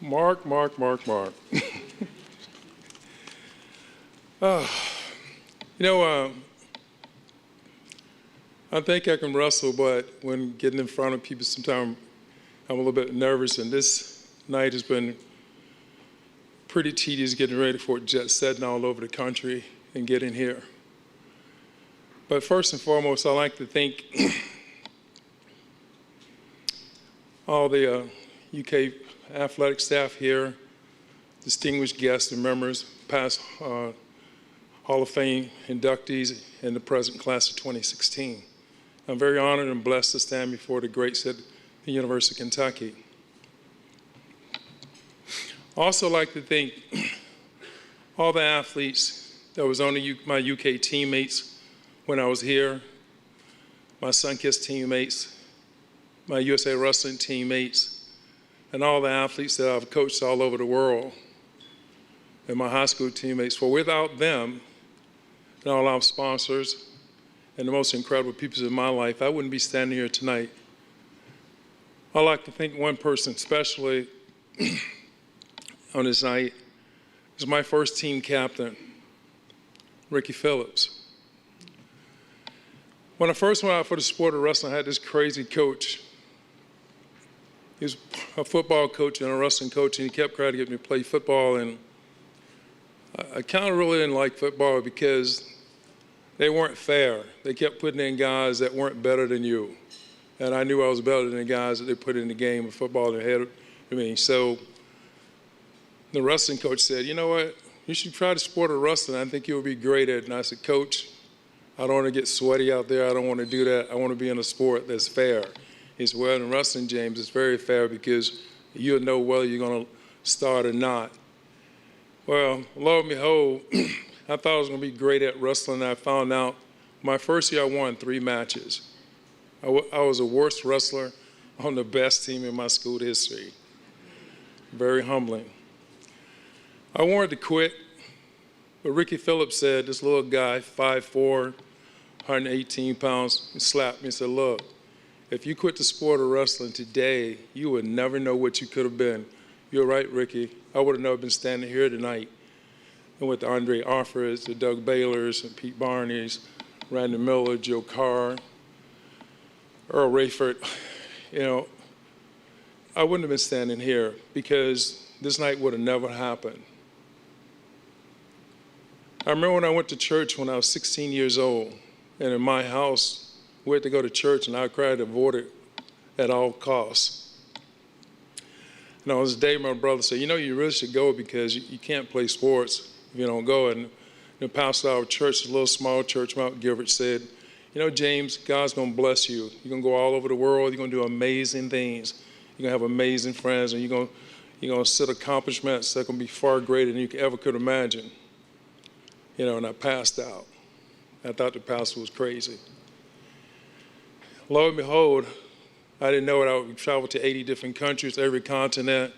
Mark. I think I can wrestle, but when getting in front of people, sometimes I'm a little bit nervous, and this night has been pretty tedious getting ready for jet setting all over the country and getting here. But first and foremost, I'd like to thank all the UK athletic staff here, distinguished guests and members, past Hall of Fame inductees, and the present class of 2016. I'm very honored and blessed to stand before the greats at the University of Kentucky. I also like to thank all the athletes that was on my UK teammates when I was here, my Sunkist teammates, my USA Wrestling teammates, and all the athletes that I've coached all over the world, and my high school teammates. For without them, and all our sponsors, and the most incredible people in my life, I wouldn't be standing here tonight. I'd like to thank one person especially on this night. Is my first team captain, Ricky Phillips. When I first went out for the sport of wrestling, I had this crazy coach. He was a football coach and a wrestling coach, and he kept trying to get me to play football, and I kind of really didn't like football because they weren't fair. They kept putting in guys that weren't better than you. And I knew I was better than the guys that they put in the game of football ahead of me. So the wrestling coach said, you know what, you should try the sport of wrestling. I think you'll be great at it. And I said, Coach, I don't want to get sweaty out there. I don't want to do that. I want to be in a sport that's fair. He said, well, in wrestling, James, it's very fair because you'll know whether you're going to start or not. Well, lo and behold, I thought I was going to be great at wrestling. I found out my first year I won 3 matches. I was the worst wrestler on the best team in my school history. Very humbling. I wanted to quit, but Ricky Phillips said, this little guy, 5'4", 118 pounds, he slapped me and said, look, if you quit the sport of wrestling today, you would never know what you could have been. You're right, Ricky. I would have never been standing here tonight. And with the Andre Offers, the Doug Baylors, and Pete Barneys, Randy Miller, Joe Carr, Earl Rayford, I wouldn't have been standing here because this night would have never happened. I remember when I went to church when I was 16 years old, and in my house, we had to go to church, and I tried to avoid it at all costs. And on this day, my brother said, you really should go because you can't play sports if you don't go. And the pastor of our church, a little small church, Mount Gilbert, said, James, God's going to bless you. You're going to go all over the world. You're going to do amazing things. You're going to have amazing friends, and you're going to set accomplishments that are going to be far greater than you ever could imagine. And I passed out. I thought the pastor was crazy. Lo and behold, I didn't know it. I would travel to 80 different countries, every continent,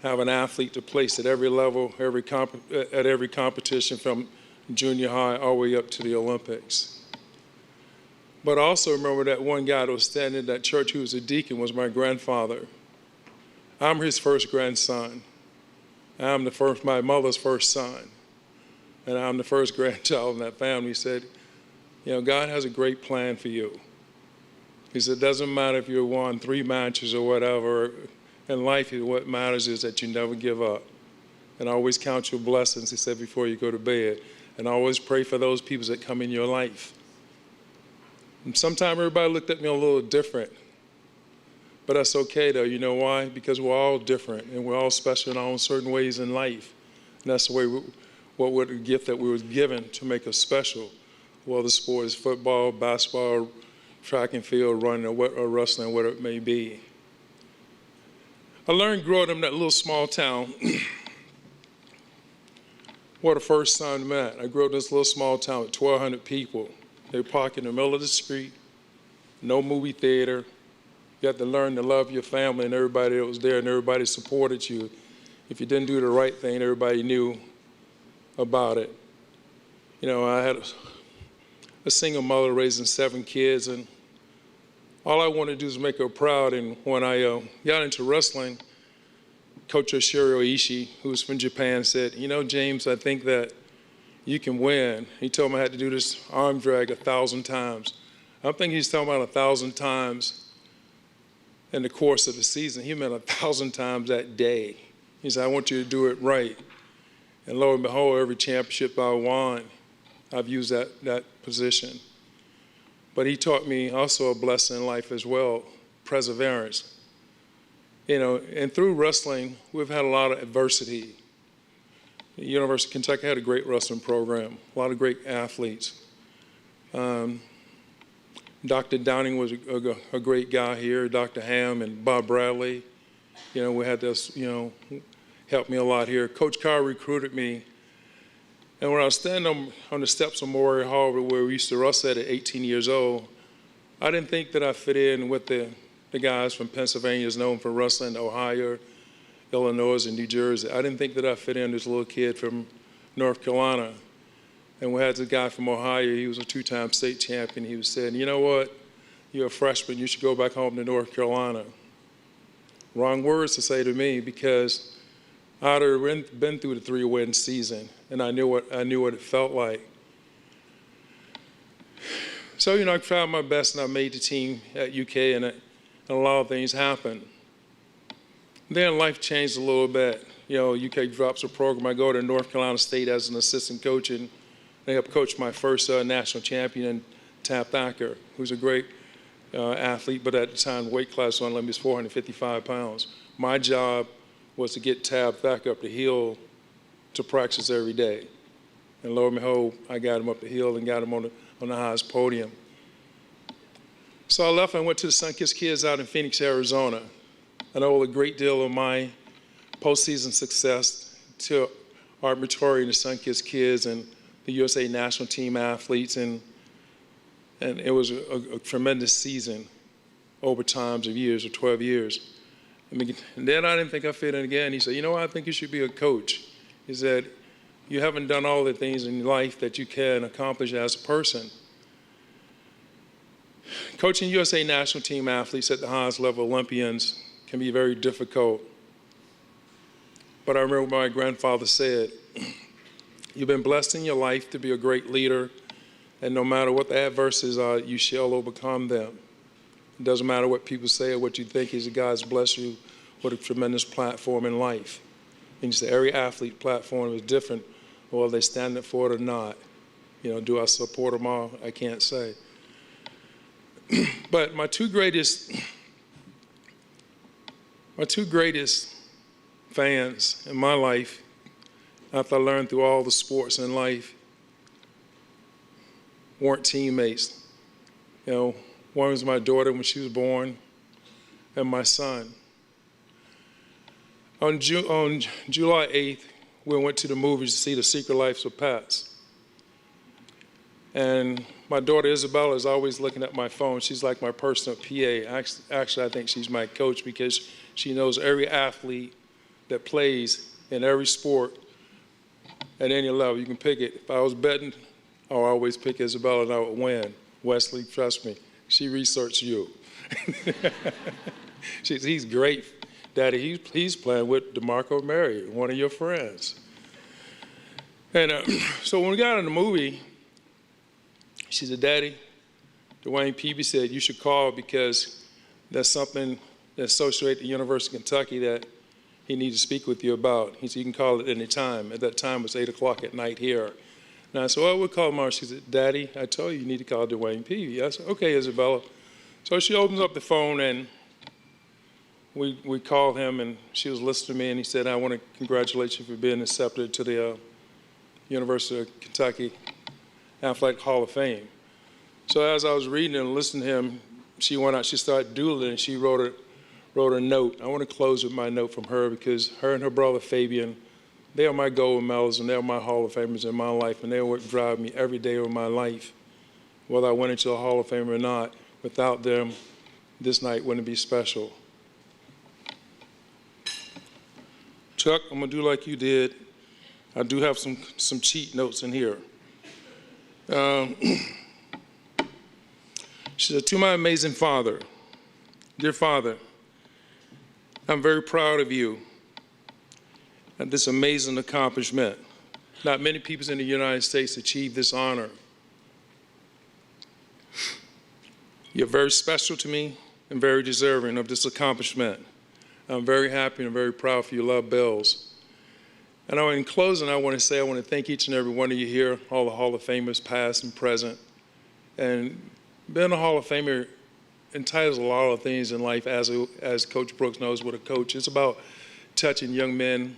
have an athlete to place at every level, at every competition from junior high all the way up to the Olympics. But I also remember that one guy that was standing in that church who was a deacon was my grandfather. I'm his first grandson. I'm my mother's first son. And I'm the first grandchild in that family. He said, God has a great plan for you. He said, it doesn't matter if you won 3 matches or whatever. In life, what matters is that you never give up. And always count your blessings, he said, before you go to bed. And always pray for those people that come in your life. And sometimes everybody looked at me a little different. But that's okay, though. You know why? Because we're all different, and we're all special in our own certain ways in life. And that's the way, what the gift that we were given to make us special. Whether the sport is football, basketball, track and field, running, or wrestling, whatever it may be. I learned growing up in that little small town where the first son met. I grew up in this little small town with 1,200 people. They park in the middle of the street, no movie theater. You have to learn to love your family and everybody that was there, and everybody supported you. If you didn't do the right thing, everybody knew about it. I had a single mother raising 7 kids, and all I wanted to do is make her proud. And when I got into wrestling, Coach Oshiro Ishii, who was from Japan, said, you know, James, I think that you can win. He told me I had to do this arm drag 1,000 times. I'm thinking he's talking about 1,000 times in the course of the season. He meant 1,000 times that day. He said, I want you to do it right. And lo and behold, every championship I won, I've used that position. But he taught me also a blessing in life as well, perseverance. You know, and through wrestling, we've had a lot of adversity. The University of Kentucky had a great wrestling program, a lot of great athletes. Dr. Downing was a great guy here, Dr. Ham and Bob Bradley. You know, we had this, you know, helped me a lot here. Coach Carr recruited me. And when I was standing on the steps of Memorial Hall where we used to wrestle at 18 years old, I didn't think that I fit in with the guys from Pennsylvania, known for wrestling, Ohio, Illinois, and New Jersey. I didn't think that I fit in, this little kid from North Carolina. And we had this guy from Ohio, he was a 2-time state champion. He was saying, you know what, you're a freshman, you should go back home to North Carolina. Wrong words to say to me, because I'd already been through the 3-win season, and I knew what it felt like. So, you know, I tried my best, and I made the team at UK, and a lot of things happened. Then life changed a little bit. You know, UK drops a program. I go to North Carolina State as an assistant coach, and they helped coach my first national champion, Tab Thacker, who's a great athlete, but at the time, weight class on limit was 455 pounds. My job was to get Tab Thacker up the hill to practice every day. And lo and behold, I got him up the hill and got him on the highest podium. So I left and went to the Sunkist Kids out in Phoenix, Arizona. I owe a great deal of my postseason success to Art Matori and the Sunkist Kids and the USA national team athletes, and it was a tremendous season over times of years, or 12 years. And then I didn't think I fit in again. He said, you know what, I think you should be a coach. He said, you haven't done all the things in life that you can accomplish as a person. Coaching USA national team athletes at the highest level, Olympians, can be very difficult. But I remember my grandfather said, you've been blessed in your life to be a great leader, and no matter what the adversities are, you shall overcome them. It doesn't matter what people say or what you think. He's God's blessed you with a tremendous platform in life. And he said every athlete platform is different, whether they stand up for it or not. You know, do I support them all? I can't say. But my two greatest fans in my life, after I learned through all the sports in life, weren't teammates. You know, one was my daughter when she was born, and my son. On July 8th, we went to the movies to see The Secret Life of Pets. And my daughter Isabella is always looking at my phone. She's like my personal PA. Actually, I think she's my coach because she knows every athlete that plays in every sport at any level. You can pick it. If I was betting, I would always pick Isabella and I would win. Wesley, trust me, she researched you. He's great, Daddy. He's playing with DeMarco Murray, one of your friends. And so when we got in the movie, she said, Daddy, Dwayne Peavy said you should call because there's something that's associated at the University of Kentucky that he needs to speak with you about. He said, you can call it any time. At that time, it was 8 o'clock at night here. And I said, well, we'll call tomorrow. She said, Daddy, I told you need to call Dwayne Peavy. I said, okay, Isabella. So she opens up the phone, and we called him, and she was listening to me, and he said, I want to congratulate you for being accepted to the University of Kentucky Athletic Hall of Fame. So as I was reading and listening to him, she went out, she started doodling, and she wrote a note. I want to close with my note from her because her and her brother Fabian, they are my gold medals and they're my Hall of Famers in my life, and they're what drive me every day of my life. Whether I went into the Hall of Fame or not, without them, this night wouldn't be special. Chuck, I'm going to do like you did. I do have some cheat notes in here. She said, to my amazing father, dear Father, I'm very proud of you and this amazing accomplishment. Not many people in the United States achieve this honor. You're very special to me and very deserving of this accomplishment. I'm very happy and very proud for your love bells. And in closing, I want to thank each and every one of you here, all the Hall of Famers, past and present. And being a Hall of Famer entitles a lot of things in life, as Coach Brooks knows what a coach is. It's about touching young men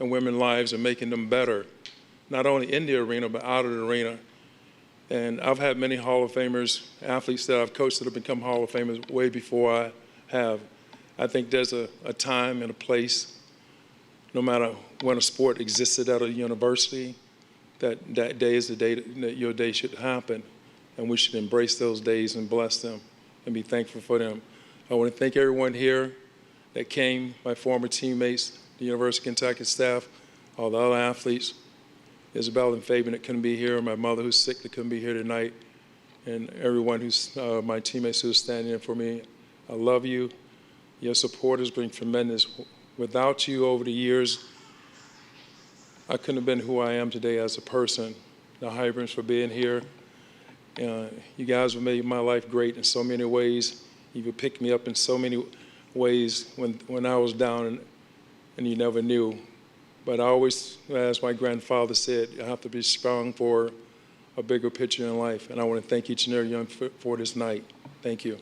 and women's lives and making them better, not only in the arena, but out of the arena. And I've had many Hall of Famers, athletes that I've coached that have become Hall of Famers way before I have. I think there's a time and a place, no matter when a sport existed at a university, that day is the day that your day should happen. And we should embrace those days and bless them and be thankful for them. I want to thank everyone here that came, my former teammates, the University of Kentucky staff, all the other athletes, Isabel and Fabian that couldn't be here, my mother who's sick that couldn't be here tonight, and everyone who's my teammates who's standing in for me. I love you. Your support has been tremendous. Without you over the years, I couldn't have been who I am today as a person. The Hybrids for being here. You guys have made my life great in so many ways. You've picked me up in so many ways when I was down and you never knew. But I always, as my grandfather said, you have to be strong for a bigger picture in life. And I want to thank each and every one for this night. Thank you.